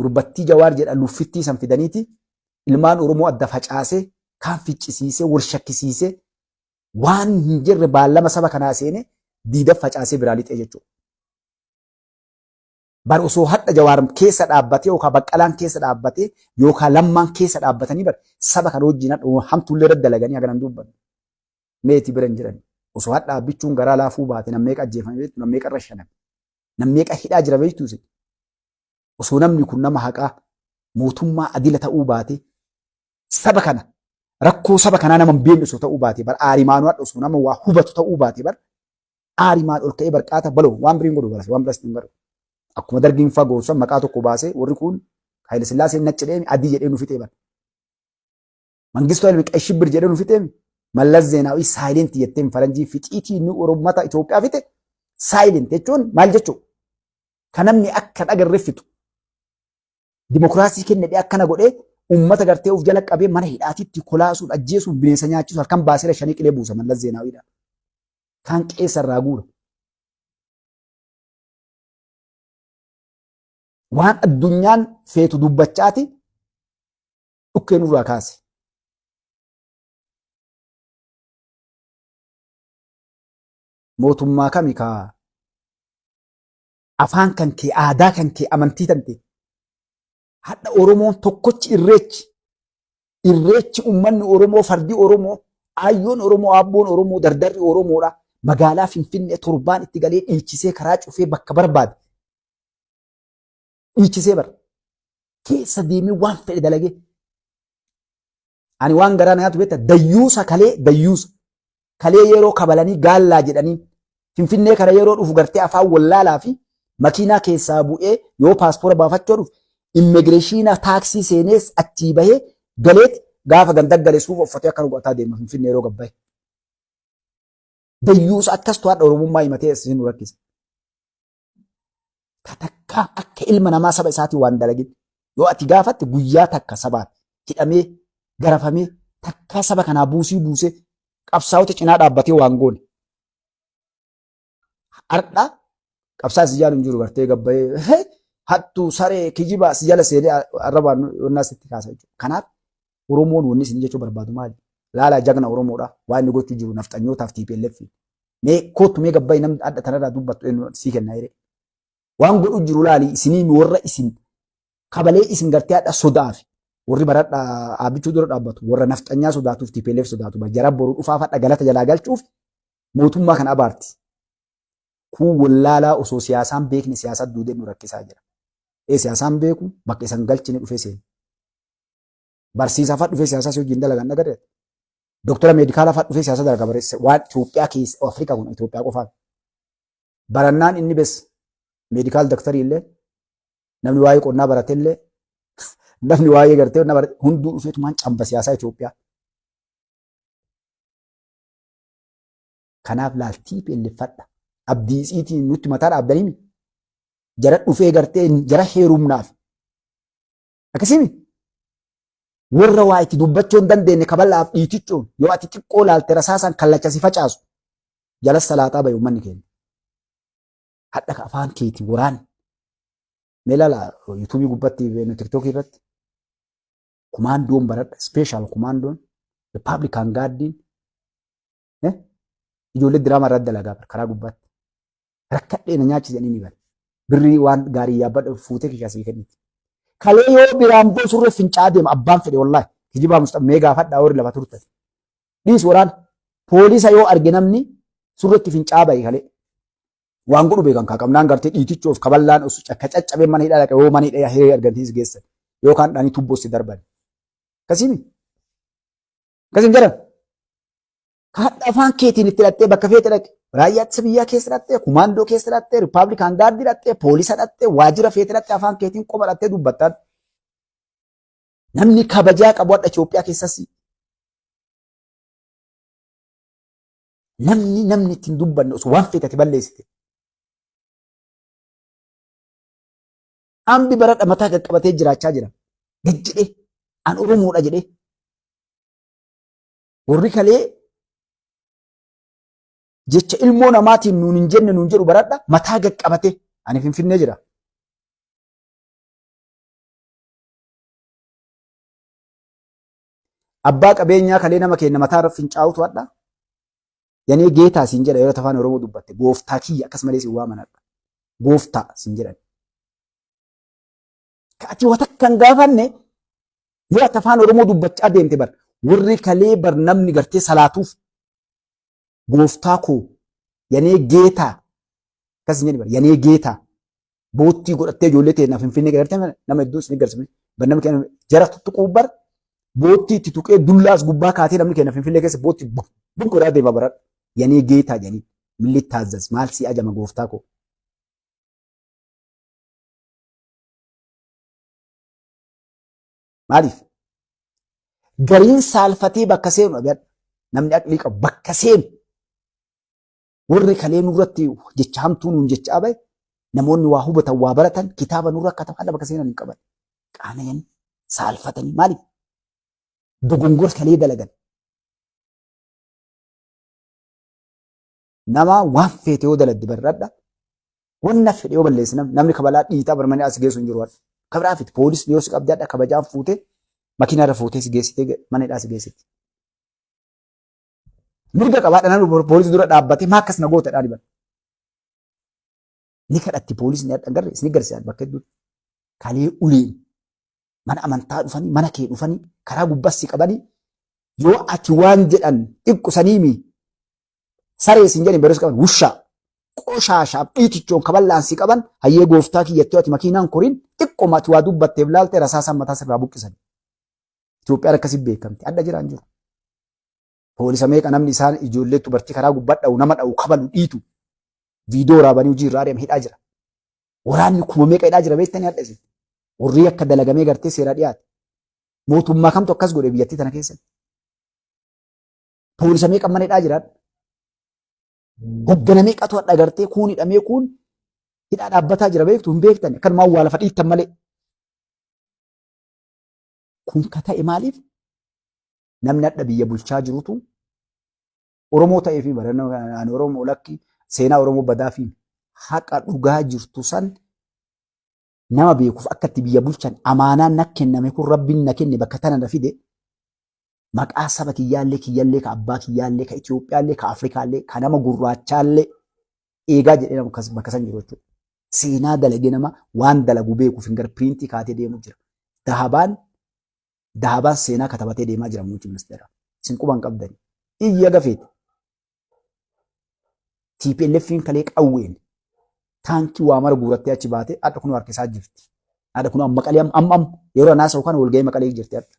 Gurbattii Jawaar jedhan luffittii san fidaniiti ilmaan Oromoo adda facaasee kaan ficcisiisee wal shakkisiisee waan hin jirre baallama saba kanaa seenee diida facaasee biraa lixee jechuudha. Bar osoo hadha Jawaar keessa dhaabbatee yookaan Baqqalaan keessa dhaabbatee yookaan Lammaan keessa dhaabbatanii bar saba kana wajjin hamtuullee irratti dalaganii haganan dubbannu. Meetii bira hin jiran. Osoo hadha dhaabbichuun garaa laafuu baate nammeeqa ajjeefame beektu nammeeqa irra shaname. Nammeeqa hidhaa jira beektuusi. Osoo namni kun nama haqaa mootummaa adila ta'uu baate saba kana rakkoo saba kanaa nama hin beekne osoo ta'uu baate bar aarimaan hadha osoo nama waa hubatu ta'uu baate bar aarimaan ol ka'ee barqaata baloo waan biriin godhu balase waan biras hin godhu. Akkuma dargiin fagoo san maqaa tokko baasee warri kun Haayile Sillaaseen nacci jedhee adii jedhee nu fixee bara. Mangistuu Hayil Qay Shibbir jedhee nu fixee Mallas Zeenaawii saayilent jettee faranjii fixiitii inni Oromoota Itoophiyaa fixe saayilent jechuun maal jechuudha? Kan namni akka dhagarre fixu. Dimokiraasii kennedhee akkana godhee uummata gartee of jala qabee mana hidhaatiitti kolaasuun ajjeesuun bineensa nyaachisuun halkan baasee shanii qilee buusa Mallas Zeenaawiidha. Kan qeessarraa guura. Waan addunyaan feetu dubbachaati dhukkee nurraa kaase. Mootummaa kami kaa afaan kan kee aadaa kan kee amantii tante hadha Oromoon tokkochi irreechi uummanni Oromoo fardii Oromoo ayyoon Oromoo abboon Oromoo dardarri Oromoodha magaalaa Finfinnee torbaan itti galee dhiichisee karaa cufee bakka barbaade. Dhiichisee bara keessa deemee waan fedhe dalagee ani waan garaa nyaatu beekta dayyuusa kalee yeroo kabalanii gaallaa jedhanii Finfinnee kana yeroo dhufu gartee afaan wallaalaa fi makiinaa keessaa bu'ee yoo paaspoora baafachuu dhufu immigireeshina taaksii seenees achii bahee galeet gaafa gandaggale suufa uffatee akka rugataa deema Finfinnee yeroo gabbaa'e. Dayyuusa akkas to'adha Oromummaa himatee isin nu rakkisa. Takka akka ilma namaa saba isaatii waan dalagin yoo ati gaafatte guyyaa takka sabaan hidhamee garafamee takka saba kanaa buusee qabsaa'ota cinaa dhaabbatee waan goone. Har'a qabsaa si jaalu hin jiru gartee gabbayee hattuu saree kijibaa si jala seenee arrabaan yonnaa sitti kaasa jechuudha. Kanaaf Oromoon wanni isin jechuu barbaadu maali? Laalaa jagna Oromoodha waan inni gochuu jiru nafxanyootaaf TPLF. Mee kootu mee gabbayee namni adda tanarraa dubbattu sii kennaa jedhee. Waan godhu jiru laali isinii warra isin kabalee isin gartee hadha sodaafi warri baradha aabichuu dura dhaabbatu warra nafxanyaa sodaatuuf TPLF sodaatu jara boruu dhufaaf hadha galata jalaa galchuuf mootummaa kana abaarti. Kun wallaalaa osoo siyaasaan beekni siyaasa duudee nu rakkisaa jira. Siyaasaan beeku bakka isan galchine dhufee seeni. Barsiisaa fa'a dhufee siyaasaa si hojiin dalagan dhagarre. Doktora meedikaalaa fa'a dhufee siyaasa dalaga bareesse waan Itoophiyaa keessa Afrikaa kun Itoophiyaa qofaan. Barannaan inni bes meedikaal doktarii illee namni waa'ee qonnaa barate illee namni waa'ee gartee hunduu dhufeetumaan camba siyaasaa Itoophiyaa. Kanaaf laaltii peelleffadha. Abdii isiitiin nutti mataa dhaabdanii jara dhufee gartee jara heerumnaaf. Akkasimi warra waa itti dubbachuu hin dandeenye kabalaaf dhiitichuun yoo ati xiqqoo laalte rasaasan kallacha si facaasu jala salaataa bayu manni keenya. Hadha ka afaan keetii waraan meelala yuutuubii gubbatti tiktookii irratti kumaandoon baradha speeshaal kumaandoon ripaablikaan gaaddiin ijoollee diraamaa irratti dalagaa karaa gubbaatti rakkadhee na nyaachisanii ni bala birrii waan gaarii yaabbadha fuutee kishaa sii kenniti. Kalee yoo biraan boo surre fincaa deema abbaan fedhe wallaahi kijibaa musta mee gaafadhaa warri lafa turtan. Dhiis waraan poolisa yoo arge namni surretti fincaa bahe kalee. Waan godhu beekan qabnaan gartee dhiitichoof kaballaan osoo caccabee mana hidhaa dhaqee yoo mana hidhaa hiree argantiis geessan yookaan dhaanii tubbootti darban. Akkasimi. Akkasiin jedhan. Kaadha afaan keetiin itti hidhattee bakka feete dhaqe raayyaa ittisa biyyaa keessa hidhattee kumaandoo keessa hidhattee ripaablikaan gaardii hidhattee poolisa hidhattee waajjira feete hidhattee afaan keetiin qofa hidhattee dubbattaa. Namni kabajaa qabu hadha Itoophiyaa keessas namni ittiin dubbanne osoo waan feete ati balleessite. Ambi baradha mataa qaqqabatee jiraachaa jira. Gajjedhee an Oromoodha jedhee. Warri kalee jecha ilmoo namaatiin nuun hin jenne nuun jedhu baradha mataa qaqqabatee ani Finfinnee jira. Abbaa qabeenyaa kalee nama kenna mataa irra fincaa'utu adda. Yanee geetaa siin jedha yeroo afaan Oromoo dubbatte gooftaa kiyya akkasumallee siin waamanadha. Gooftaa siin jedhan. Ati waan akka hin gaafanne yoo ati afaan Oromoo dubbachaa deemte bar warri kalee bar namni gartee salaatuuf gooftaa koo yanee geetaa akkas jedhi bar yanee geetaa boottii godhattee ijoollee ta'e naaf Finfinnee gartee nama hedduu isin garsiifne bar namni kenna jara tuttuquu bar boottii itti tuqee dullaas gubbaa kaatee namni kenna Finfinnee keessa boottii bunkoodhaa deema baradha. Yanee geetaa jedhanii milli taazzas maal si ajama gooftaa koo. Maaliif? Gariin saalfatee bakka seenu agarra. Namni aqlii qabu bakka seenu. Warri kalee nurratti jecha hamtuu nuun jechaa bahe namoonni waa hubatan waa baratan kitaaba nurra akka ta'an bakka seenan hin qaban. Qaana'anii saalfatanii maaliif? Dogongora kalee dalagan. Nama waan feete yoo dalagde barradha. Wanna fedhe yoo balleessi namni kabalaa dhiitaa barmanii as geessu hin jiru. Kabiraafiti poolisni yoo si qabdee adda kabajaan fuutee makiinaa irra fuutee si geessitee mana hidhaa si geessitti. Mirga qabaadha namni poolisii dura dhaabbatee maa akkas na gootadhaa diban. Ni kadhatti poolisni adda agarre isin garsiisan bakka hedduutti. Kalee uleen mana amantaa dhufanii mana kee dhufanii karaa gubbaas si qabanii yoo ati waan jedhan xiqqusaniimi saree isin jedhin beeros qaban wushaa qoshaashaaf dhiitichoon kaballaan si qaban hayyee gooftaa kiyyatti ati makiinaan koriin xiqquma ati waa dubbatteef laaltee rasaasaan mataa sirraa buqqisan. Itoophiyaan akkasitti beekamti adda jiraan jiru. Poolisa meeqa namni isaan ijoollee dubartii karaa gubbaa dha'u nama dha'u kabalu dhiitu viidiyoo raabanii hojii irraa deema hidhaa jira. Waraanni kuma meeqa hidhaa jira beektanii hadha isin. Warri akka dalagamee gartee seera dhiyaate. Mootummaa kamtu akkas godhe biyyattii tana keessatti. Poolisa meeqa mana hidhaa jira. Hoggana meeqatu hadha gartee kuun hidhamee kuun hidhaa dhaabbataa jira beektu hin beektan akkanumaa waa lafa dhiittan malee. Kun ka ta'e maaliif? Namni hadha biyya bulchaa jirutu Oromoo ta'ee fi barannoo Oromoo lakki seenaa Oromoo badaa fi haqa dhugaa jirtu san nama beekuuf akkatti biyya bulchan amaanaan na kenname kun rabbiin na kenne bakka tana na fide maqaa saba kiyyaallee ka abbaa kiyyaallee ka Itoophiyaallee ka Afrikaallee ka nama gurraachaallee eegaa jedhee nama bakka san jiru jechuudha. Seenaa dalagee nama waan dalagu beekuuf fingarpiriintii kaatee deemu jira. Dahabaan seenaa katabatee deemaa jira muummee ministeera. Isin quban qabdani. Iyya gafeeti. TPLFin kalee qawween taankii waa mara guurattee achi baatee adda kun harkisaa jirti. Adda kun maqalee am yeroo naasa'u kana walgahii maqalee jirti adda.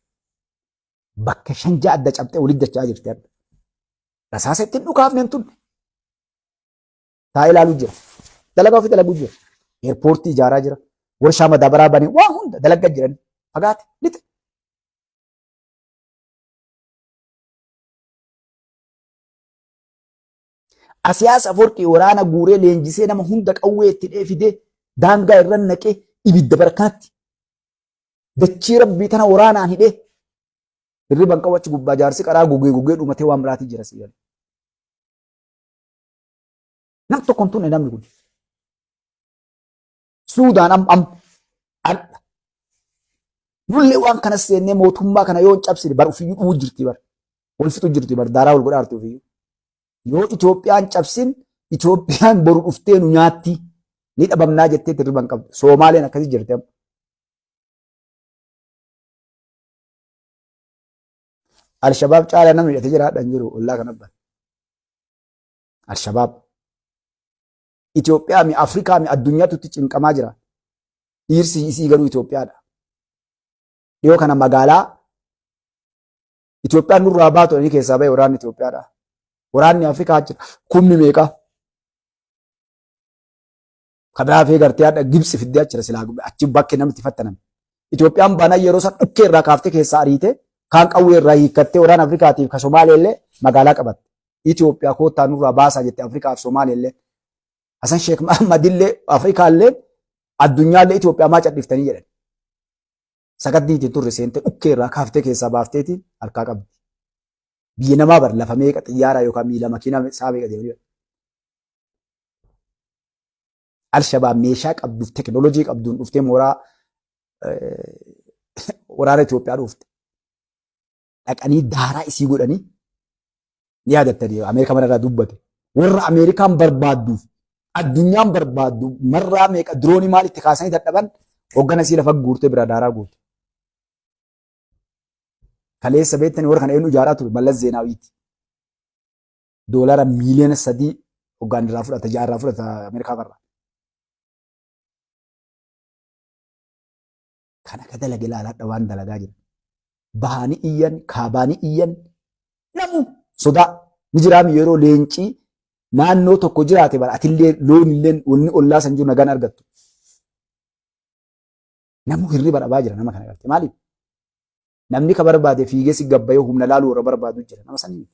Bakka shanja adda cabxee walitti dachaa jirti adda. Rasaasa ittiin dhukaafneen tun taa'ee ilaaluu jira. Dalagaa ofii dalaguu jira. Eerpoortii ijaaraa jira. Warshaa madaabaraa banee waa hunda dalagaa jiran fagaate lixe. Asiyaas Aforqii waraana guuree leenjisee nama hunda qawwee itti dheefidee daangaa irra naqee ibidda barkaatti dachii rabbii tana waraanaan hidhee hirriban qabachi gubbaa jaarsi qaraa gugee dhumatee waan biraatii jira siyyaan. Nam tokkon tunne namni kun. Suudaan adda. Nullee waan kanas seennee mootummaa kana yoo cabsine bar ufiyyuu dhuu jirti bar. Wal fixu jirti bar daaraa wal godhaarti ufiyyuu. Yoo Itoophiyaan cabsin Itoophiyaan boru dhuftee nu nyaatti ni dhabamnaa jettee hirriban qabdu. Soomaaleen akkasii jirti. Al-Shabaab caalaa namni hidhatee jiraadhaan jiru ollaa kana bara. Al-Shabaab Itoophiyaa mi Afrikaa mi addunyaatti cinqamaa jira. Dhiirsi isii garuu Itoophiyaadha. Dhiyoo kana magaalaa Itoophiyaan nurraa baatu inni keessaa bahe waraanni Itoophiyaadha. Waraanni Afrikaa jira. Kumni meeqa? Kabiraa fi gartee haadha Gibsi fiddee achira silaa achi bakkee namatti fattaname. Itoophiyaan baanaa yeroo san dhukkee irraa kaaftee keessaa ariitee kaan qawwee irraa hiikkattee waraana Afrikaatiif ka Somaalee illee magaalaa qabatte. Itoophiyaa koottaa nurraa baasaa jettee Afrikaa fi Somaalee illee. Hasan Sheekh Mahamad illee Afrikaa illee addunyaa illee Itoophiyaa maa cadhiftanii jedhan. Sagaddiitiin turre seentee dhukkee irraa kaaftee keessaa baafteetiin harkaa qabdi. Biyya namaa bar lafa meeqa xiyyaaraa yookaan miila makiinaa isaa meeqa deemanii. Al-Shabaab meeshaa qabduuf teekinooloojii qabduun dhuftee mooraa waraana Itoophiyaa dhufte. dhaqanii daaraa isii godhanii ni yaadattanii Ameerikaa manarraa dubbate. Warra Ameerikaan barbaadduuf addunyaan barbaaddu marraa meeqa diroonii maal itti kaasanii dadhaban hoggana isii lafa guurtee bira daaraa guute. Kaleessa beektanii warra kana eenyu ijaaraa ture Mallas Zeenaawiiti. Doolara miiliyoona 3 hoggaan irraa fudhata jaarraa fudhata Ameerikaa farra. Kana ka dalage ilaalaadha waan dalagaa jira. Bahanii iyyan kaabaanii iyyan namu sodaa ni jiraami yeroo leencii naannoo tokko jiraate bara atillee loonillee wanni ollaa san jiru nagaan argattu. Namu hirriba dhabaa jira nama kana galte maaliif? Namni ka barbaade fiigee si gabbayee humna laaluu warra barbaadu jira nama sanii.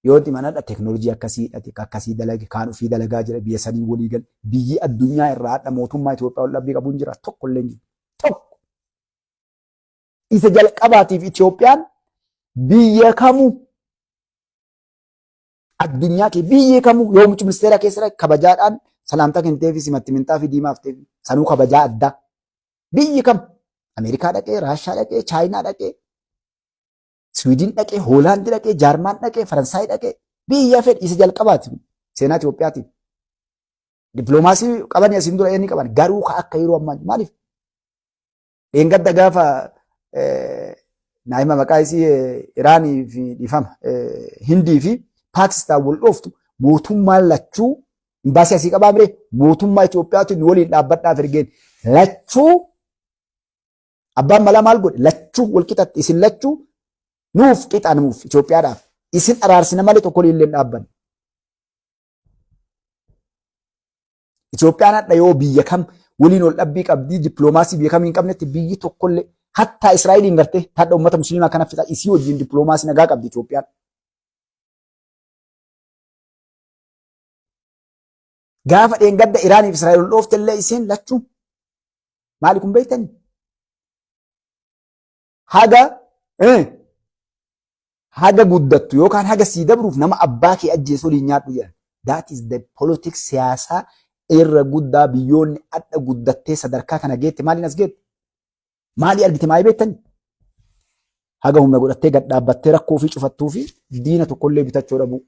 Yoo dhimanadha teeknooloojii akkasii dalage kaan ofii dalagaa jira biyya sanii walii gal biyyi addunyaa irraa hadha mootummaa Itoophiyaa wal dhabbii qabuun jira tokko illee jiru. Tokko. Isa jalqabaatiif Itoophiyaan biyya kamuu addunyaa kee biyya kamuu yoo mucci ministeera keessa kabajaadhaan salaamtaa kenteefi simatti minxaa fi diimaaf ta'e sanuu kabajaa addaa. Biyyi kam Ameerikaa dhaqee, Raashaa dhaqee, Chaayinaa dhaqee, Swiidin dhaqee, Hoolaandi dhaqee, Jaarmaan dhaqee, Faransaay dhaqee biyya fedhi isa jalqabaati seenaa Itoophiyaatiif. Dippiloomaasii qaban asiin dura inni qaban garuu ka akka yeroo ammaa maaliif? Dheengadda gaafa naa'ima maqaa isii Iraanii fi dhiifama Hindii fi Paakistaan wal dhooftu mootummaan lachuu imbaasii asii qabaa biree mootummaa Itoophiyaatiin waliin dhaabbadhaaf ergeen lachuu abbaan malaa maal godhe lachuu wal qixatti isin lachuu nuuf qixaa nuuf Itoophiyaadhaaf isin araarsina malee tokko illee dhaabban. Itoophiyaan hadha yoo biyya kam waliin ol dhabbii qabdii dippiloomaasii biyya kam hin qabnetti biyyi tokkollee hatta Israa'eliin gartee hadha uummata musliimaa kana fixaa isii wajjin dippiloomaasii nagaa qabdi Itoophiyaan. Gaafa dheengadda Iraanii fi Israa'el ol dhoofte illee isin lachuu maali kun beektanii? Haga guddattu yookaan haga sii dabruuf nama abbaa kee ajjeesuu waliin nyaadhu jedhan. That is the politics siyaasaa irra guddaa biyyoonni adda guddattee sadarkaa kana geette maaliin as geette? Maalii argite maayii beektanii? Haga humna godhattee gad dhaabbattee rakkoo ofii cufattuu fi diina tokkollee bitachuu dhabuu.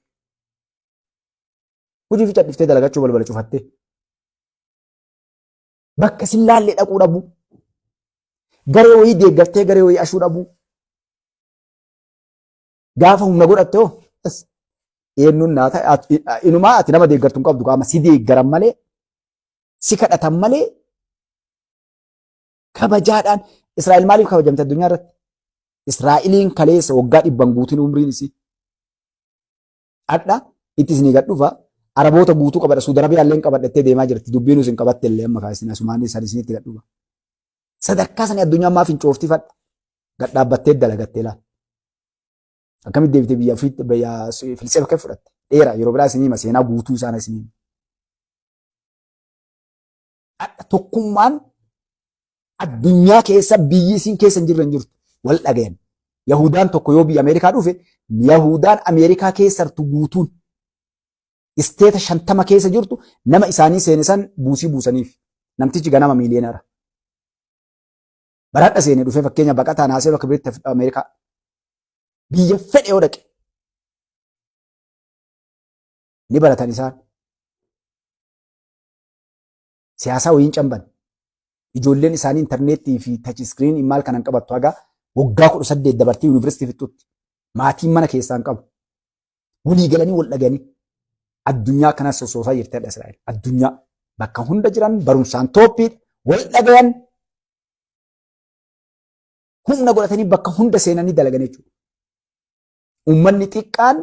Hojii fi cadhiftee dalagachuu balbala cufattee. Bakka sin laallee dhaquu dhabuu. Garee wayii deeggartee garee wayii ashuu dhabuu. Gaafa humna godhatte hoo eenyuun naata inumaa ati nama deeggartu hin qabdu qaama si deeggaran malee si kadhatan malee kabajaadhaan Israa'el maaliif kabajamte addunyaa irratti? Israa'eliin kaleessa waggaa 100 guutiin umriin isii. Adda itti isinii gad dhufa Araboota guutuu qabadha Suudi Arabiyaa illee qabadhattee deemaa jirti dubbiin isin qabatte illee amma kaasina Asumaanii san isinitti gad dhufa. Sadarkaa sanii addunyaa maaf hin cooftifadha gad dhaabbattee dalagattee laata. Akkamitti deebitee biyya Filisxee bakka fudhatte dheeraa yeroo biraa isinii seenaa guutuu isaanii isinii. Tokkummaan addunyaa keessa biyyi isin keessa hin jirre hin jirtu wal dhagayan. Yahudaan tokko yoo biyya Ameerikaa dhufe Yahudaan Ameerikaa keessartu guutuun isteeta 50 keessa jirtu nama isaanii seenisan buusii buusaniif namtichi ganama miiliyoonara. Baradha seenee dhufee fakkeenya baqataa naasee bakka biraatti Ameerikaa. Biyya fedhe yoo dhaqe ni baratan isaan. Siyaasaa wayiin camban. Ijoolleen isaanii intarneetii fi tachi iskiriinii maal kanan qabattu hagaa waggaa 18 dabartii yuunivarsiitii fixutti. Maatiin mana keessaan qabu. Walii galanii wal dhaganii. Addunyaa kanas sosoosaa jirti adda Israa'el. Addunyaa bakka hunda jiran barumsaan tooppii wal dhagayan. Humna godhatanii bakka hunda seenanii dalagan jechuudha. Uummanni xiqqaan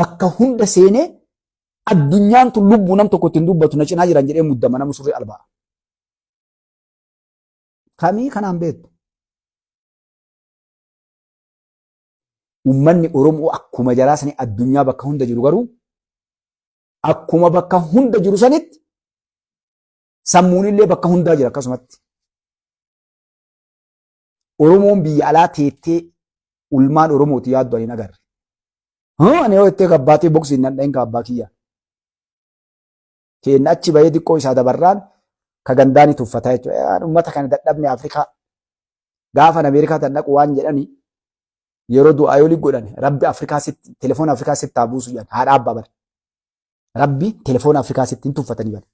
bakka hunda seenee addunyaan tun lubbuu nam tokko ittiin dubbatu na cinaa jiran jedhee muddama nama surree albaa. Kamii kanaan beektu? Uummanni Oromoo akkuma jaraa sanii addunyaa bakka hunda jiru garuu akkuma bakka hunda jiru sanitti sammuun illee bakka hundaa jira akkasumatti. Oromoon biyya alaa teettee ulmaan Oromooti yaaddu ani nagarre. Ani yoo itti kabbaatee boksiin nan dhahin kabbaa kiyya. Keenna achi bahee xiqqoo isaa dabarraan ka gandaani tuffataa jechuudha. Uummata kana dadhabne Afrikaa gaafa Ameerikaa tan dhaqu waan jedhani yeroo du'aa yoo godhan rabbi Afrikaa sitti telefoona Afrikaa sitti haa buusu jedhan haadha abbaa bara. Rabbi telefoona Afrikaa sitti hin tuffatanii bara.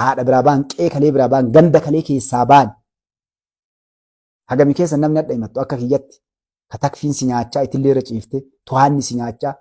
Haadha biraa ba'an qe'ee kalee biraa ba'an ganda kalee keessaa ba'an. Hagamii keessa namni adda himattu akka kiyyatti ka takfiin si nyaachaa itillee irra ciiftee to'anni si nyaachaa